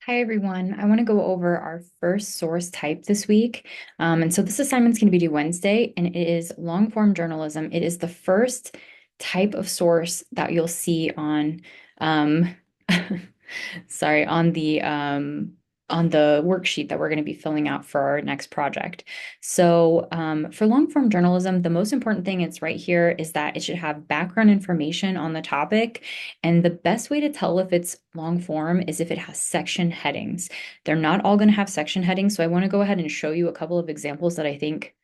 Hi, everyone. I want to go over our first source type this week. And so this assignment's going to be due Wednesday, and it is long form journalism. It is the first type of source that you'll see on, um, sorry, on the worksheet that we're going to be filling out for our next project. So for long form journalism, the most important thing it's right here is that it should have background information on the topic. And the best way to tell if it's long form is if it has section headings. They're not all going to have section headings. So I want to go ahead and show you a couple of examples that I think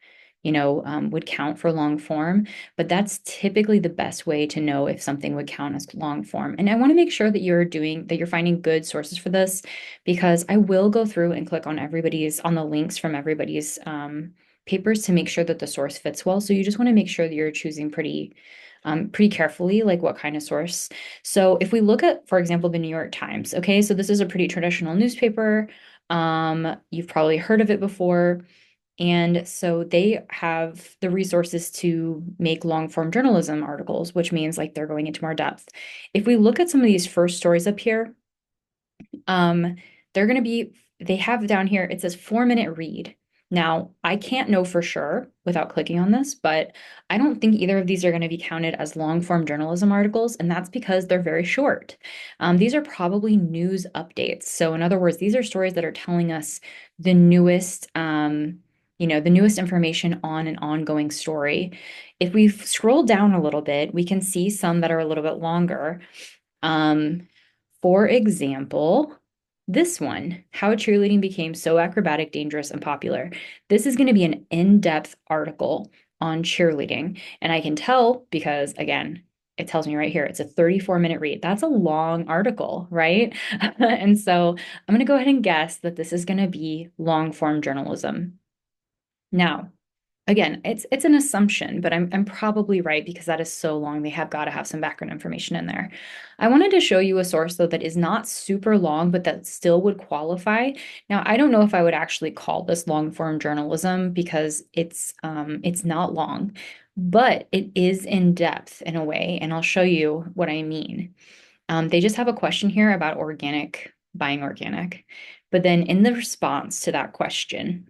would count for long form, but that's typically the best way to know if something would count as long form. And I want to make sure that you're finding good sources for this, because I will go through and click on on the links from everybody's papers to make sure that the source fits well. So you just want to make sure that you're choosing pretty carefully, like what kind of source. So if we look at, for example, the New York Times, okay, so this is a pretty traditional newspaper. You've probably heard of it before. And so they have the resources to make long form journalism articles, which means like they're going into more depth. If we look at some of these first stories up here, um, they have down here, it says 4-minute read. Now, I can't know for sure without clicking on this, but I don't think either of these are going to be counted as long form journalism articles, and that's because they're very short. These are probably news updates. So, in other words, these are stories that are telling us the the newest information on an ongoing story. If we scroll down a little bit, we can see some that are a little bit longer. Um, for example, this one, How Cheerleading Became So Acrobatic, Dangerous, and Popular. This is going to be an in-depth article on cheerleading. And I can tell because, again, it tells me right here, it's a 34-minute read. That's a long article, right? And so I'm going to go ahead and guess that this is going to be long form journalism. Now, again, it's an assumption, but I'm probably right because that is so long. They have got to have some background information in there. I wanted to show you a source though that is not super long, but that still would qualify. Now, I don't know if I would actually call this long form journalism because it's not long, but it is in depth in a way, and I'll show you what I mean. They just have a question here about buying organic, but then in the response to that question.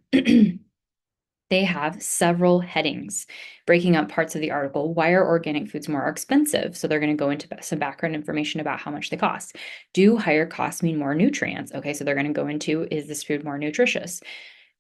They have several headings breaking up parts of the article. Why are organic foods more expensive? So they're going to go into some background information about how much they cost. Do higher costs mean more nutrients? Okay, so they're going to go into, is this food more nutritious?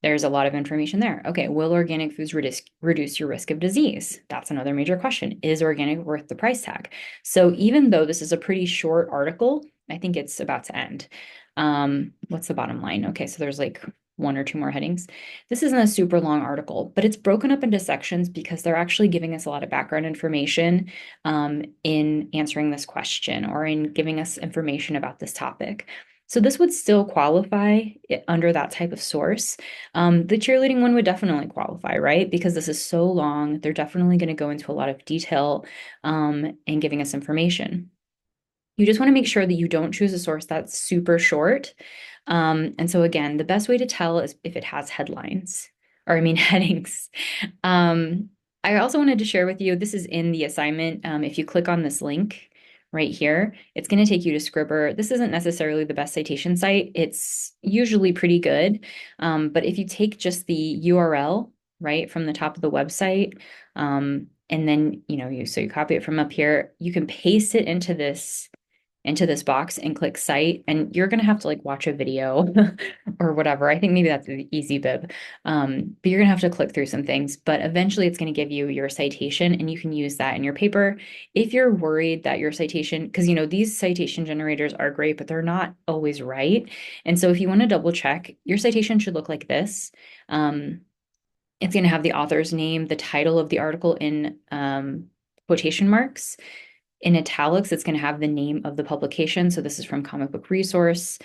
There's a lot of information there. Okay, will organic foods reduce your risk of disease? That's another major question. Is organic worth the price tag? So even though this is a pretty short article, I think it's about to end. What's the bottom line? Okay, so there's like one or two more headings. This isn't a super long article, but it's broken up into sections because they're actually giving us a lot of background information in answering this question or in giving us information about this topic. So this would still qualify under that type of source. The cheerleading one would definitely qualify, right? Because this is so long, they're definitely going to go into a lot of detail and giving us information. You just want to make sure that you don't choose a source that's super short. And so again, the best way to tell is if it has headlines, or I mean headings. I also wanted to share with you, this is in the assignment. If you click on this link right here, it's going to take you to Scribber. This isn't necessarily the best citation site. It's usually pretty good. But if you take just the URL, right, from the top of the website, and then, so you copy it from up here, you can paste it into this box and click cite, and you're going to have to like watch a video or whatever. I think maybe that's the easy bib. But you're going to have to click through some things, but eventually it's going to give you your citation and you can use that in your paper. If you're worried that your citation, because these citation generators are great, but they're not always right. And so if you want to double check, your citation should look like this. It's going to have the author's name, the title of the article in quotation marks. In italics, it's going to have the name of the publication. So this is from Comic Book Resource.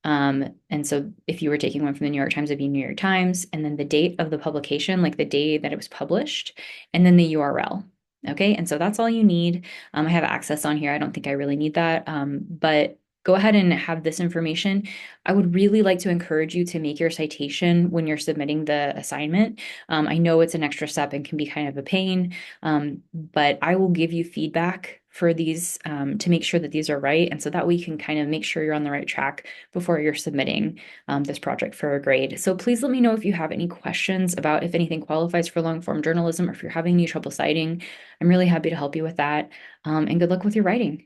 And so if you were taking one from the New York Times, it'd be New York Times, and then the date of the publication, like the day that it was published, and then the URL. Okay, and so that's all you need. I have access on here. I don't think I really need that, but go ahead and have this information. I would really like to encourage you to make your citation when you're submitting the assignment. I know it's an extra step and can be kind of a pain, but I will give you feedback for these to make sure that these are right. And so that we can kind of make sure you're on the right track before you're submitting this project for a grade. So please let me know if you have any questions about if anything qualifies for long form journalism or if you're having any trouble citing. I'm really happy to help you with that. And good luck with your writing.